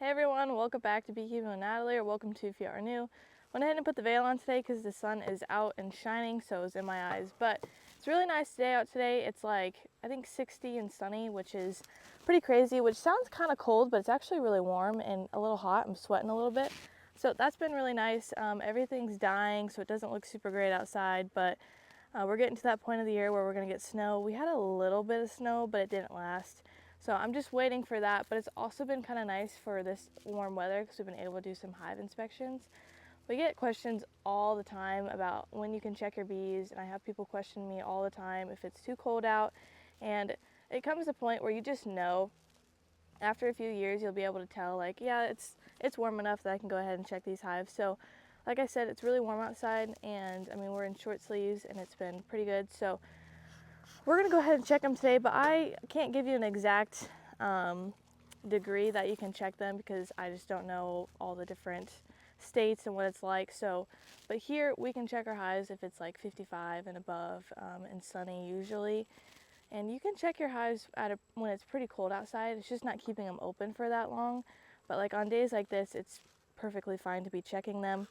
Hey everyone, welcome back to Beekeeping with Natalie, or welcome to if you are new. Went ahead and put the veil on today because the sun is out and shining, so it's in my eyes. But it's a really nice day out today. It's like, I think 60 and sunny, which is pretty crazy, which sounds kind of cold, but it's actually really warm and a little hot. I'm sweating a little bit. So that's been really nice. Everything's dying, so it doesn't look super great outside, but we're getting to that point of the year where we're going to get snow. We had a little bit of snow, but it didn't last. So I'm just waiting for that, but it's also been kind of nice for this warm weather because we've been able to do some hive inspections. We get questions all the time about when you can check your bees, and I have people question me all the time if it's too cold out. And it comes to a point where you just know after a few years you'll be able to tell, like, yeah, it's warm enough that I can go ahead and check these hives. So like I said, it's really warm outside, and I mean, we're in short sleeves and it's been pretty good. So we're gonna go ahead and check them today, but I can't give you an exact degree that you can check them because I just don't know all the different states and what it's like. So, but here we can check our hives if it's like 55 and above and sunny usually. And you can check your hives when it's pretty cold outside. It's just not keeping them open for that long. But like on days like this, it's perfectly fine to be checking them.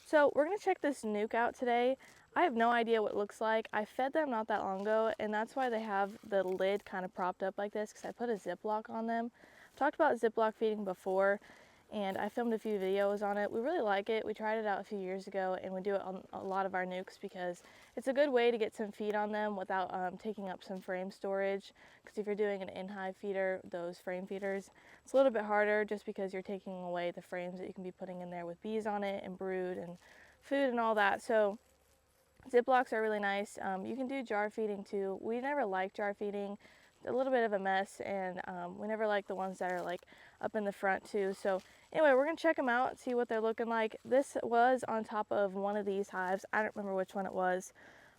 So we're gonna check this nuke out today. I have no idea what it looks like. I fed them not that long ago, and that's why they have the lid kind of propped up like this, because I put a ziploc on them. I've talked about ziploc feeding before, and I filmed a few videos on it. We really like it. We tried it out a few years ago, and we do it on a lot of our nukes because it's a good way to get some feed on them without taking up some frame storage. Because if you're doing an in-hive feeder, those frame feeders, it's a little bit harder just because you're taking away the frames that you can be putting in there with bees on it and brood and food and all that. So ziplocs are really nice. You can do jar feeding too. We never like jar feeding. A little bit of a mess, and we never like the ones that are like up in the front too. So anyway, we're gonna check them out, see what they're looking like. This was on top of one of these hives. I don't remember which one it was,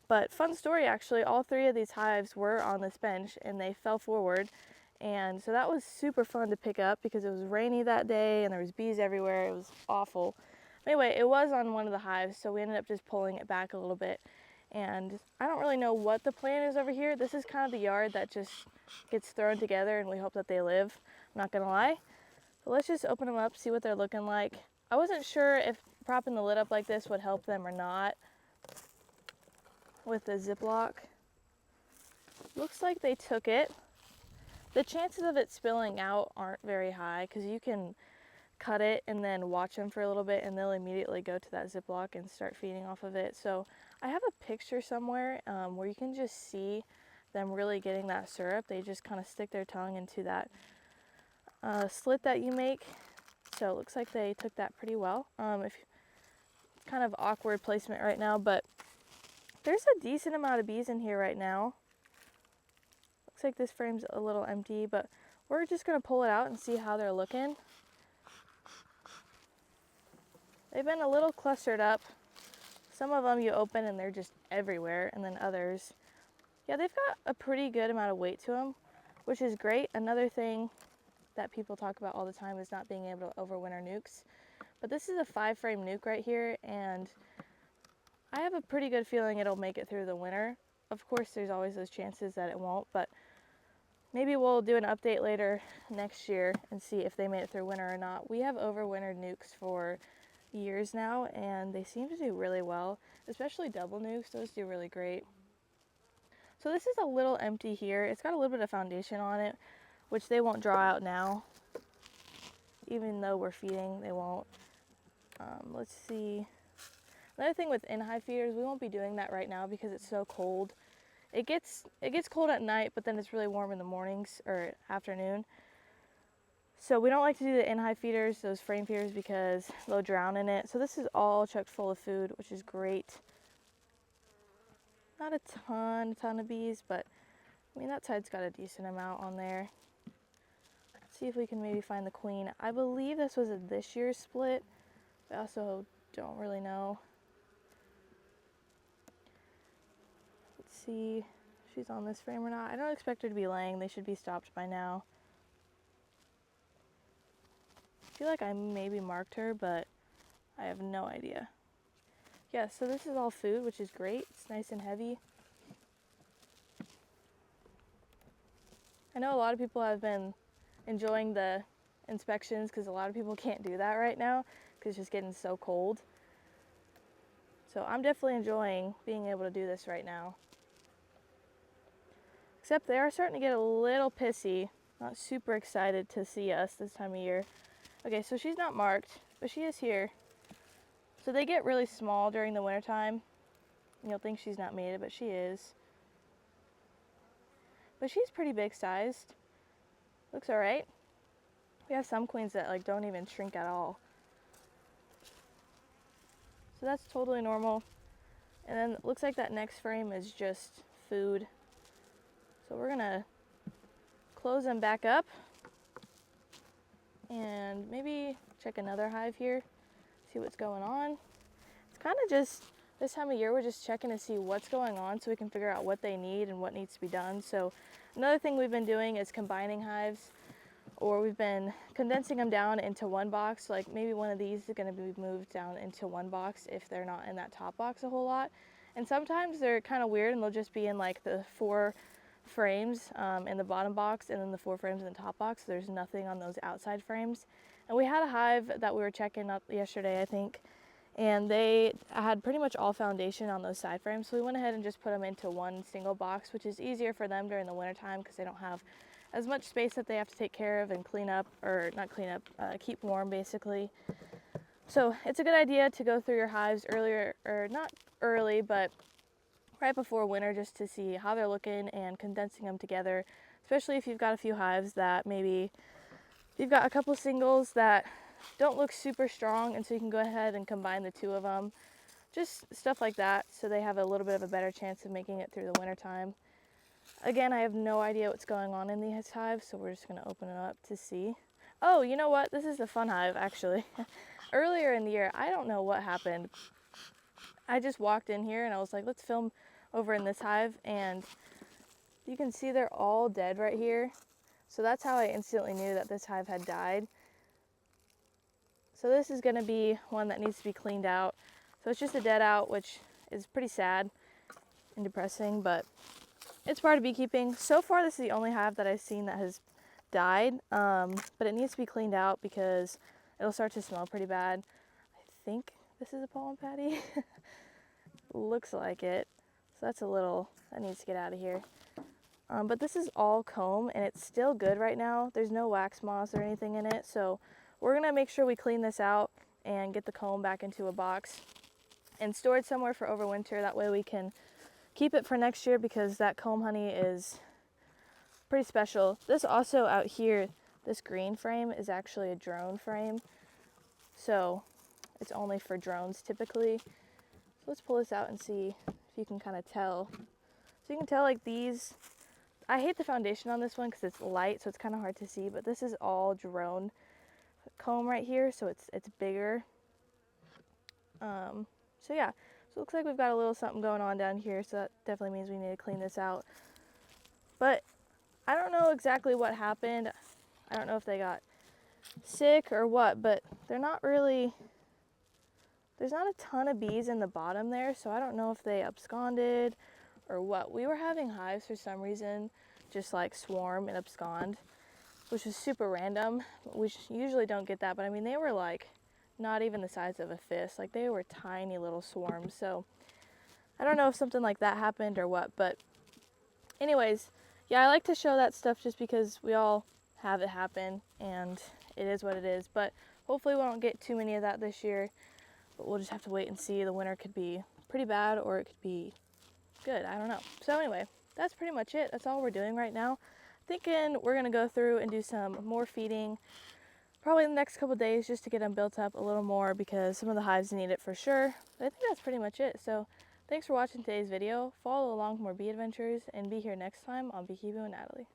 but fun story actually, all three of these hives were on this bench and they fell forward. And so that was super fun to pick up because it was rainy that day and there was bees everywhere. It was awful. Anyway, it was on one of the hives, so we ended up just pulling it back a little bit. And I don't really know what the plan is over here. This is kind of the yard that just gets thrown together and we hope that they live. I'm not gonna lie. So let's just open them up, see what they're looking like. I wasn't sure if propping the lid up like this would help them or not with the Ziploc. Looks like they took it. The chances of it spilling out aren't very high because you can cut it and then watch them for a little bit and they'll immediately go to that Ziploc and start feeding off of it. So I have a picture somewhere where you can just see them really getting that syrup. They just kind of stick their tongue into that slit that you make. So it looks like they took that pretty well. It's kind of awkward placement right now, but there's a decent amount of bees in here right now. Looks like this frame's a little empty, but we're just gonna pull it out and see how they're looking. They've been a little clustered up. Some of them you open and they're just everywhere, and then others, yeah, they've got a pretty good amount of weight to them, which is great. Another thing that people talk about all the time is not being able to overwinter nukes. But this is a 5-frame nuke right here, and I have a pretty good feeling it'll make it through the winter. Of course, there's always those chances that it won't, but maybe we'll do an update later next year and see if they made it through winter or not. We have overwintered nukes for years now, and they seem to do really well, especially double nukes. Those do really great. So this is a little empty here. It's got a little bit of foundation on it, which they won't draw out now. Even though we're feeding, they won't. Let's see. Another thing with in-hive feeders, we won't be doing that right now because it's so cold. It gets cold at night, but then it's really warm in the mornings or afternoon. So we don't like to do the in-hive feeders, those frame feeders, because they'll drown in it. So this is all chock full of food, which is great. Not a ton of bees, but I mean, that side's got a decent amount on there. Let's see if we can maybe find the queen. I believe this was a this year's split. I also don't really know. Let's see if she's on this frame or not. I don't expect her to be laying. They should be stopped by now. I feel like I maybe marked her, but I have no idea. Yeah, so this is all food, which is great. It's nice and heavy. I know a lot of people have been enjoying the inspections because a lot of people can't do that right now because it's just getting so cold. So I'm definitely enjoying being able to do this right now. Except they are starting to get a little pissy, not super excited to see us this time of year. Okay, so she's not marked, but she is here. So they get really small during the wintertime. You'll think she's not mated, but she is. But she's pretty big sized. Looks all right. We have some queens that like don't even shrink at all. So that's totally normal. And then it looks like that next frame is just food. So we're gonna close them back up and maybe check another hive here, see what's going on. It's kind of just this time of year, we're just checking to see what's going on so we can figure out what they need and what needs to be done. So another thing we've been doing is combining hives, or we've been condensing them down into one box. Like maybe one of these is going to be moved down into one box if they're not in that top box a whole lot. And sometimes they're kind of weird and they'll just be in like the 4 frames in the bottom box and then the 4 frames in the top box. There's nothing on those outside frames. And we had a hive that we were checking up yesterday, I think, and they had pretty much all foundation on those side frames. So we went ahead and just put them into one single box, which is easier for them during the winter time because they don't have as much space that they have to take care of and clean up, or not clean up, keep warm basically. So it's a good idea to go through your hives earlier, or not early, but right before winter, just to see how they're looking and condensing them together, especially if you've got a few hives that maybe you've got a couple singles that don't look super strong, and so you can go ahead and combine the 2 of them. Just stuff like that, so they have a little bit of a better chance of making it through the winter time. Again, I have no idea what's going on in these hives, so we're just going to open it up to see. Oh, you know what? This is a fun hive, actually. Earlier in the year, I don't know what happened. I just walked in here and I was like, let's film over in this hive, and you can see they're all dead right here. So that's how I instantly knew that this hive had died. So this is going to be one that needs to be cleaned out. So it's just a dead out, which is pretty sad and depressing, but it's part of beekeeping. So far, this is the only hive that I've seen that has died, but it needs to be cleaned out because it'll start to smell pretty bad. I think this is a pollen patty. Looks like it. So that's a little, that needs to get out of here. But this is all comb and it's still good right now. There's no wax moss or anything in it. So we're gonna make sure we clean this out and get the comb back into a box and store it somewhere for overwinter. That way we can keep it for next year because that comb honey is pretty special. This also out here, this green frame is actually a drone frame. So it's only for drones typically. So let's pull this out and see if you can kind of tell. So you can tell like these, I hate the foundation on this one because it's light, so it's kind of hard to see, but this is all drone comb right here, so it's bigger. So yeah, so it looks like we've got a little something going on down here, so that definitely means we need to clean this out. But I don't know exactly what happened. I don't know if they got sick or what, but they're not really, there's not a ton of bees in the bottom there, so I don't know if they absconded or what. We were having hives for some reason just like swarm and abscond, which was super random. We usually don't get that, but I mean, they were like not even the size of a fist. Like they were tiny little swarms. So I don't know if something like that happened or what, but anyways, yeah, I like to show that stuff just because we all have it happen and it is what it is. But hopefully we won't get too many of that this year, but we'll just have to wait and see. The winter could be pretty bad or it could be good. I don't know. So anyway, that's pretty much it. That's all we're doing right now. Thinking we're gonna go through and do some more feeding probably in the next couple days just to get them built up a little more because some of the hives need it for sure. But I think that's pretty much it. So thanks for watching today's video. Follow along for more bee adventures and be here next time on Beekeeping with Natalie.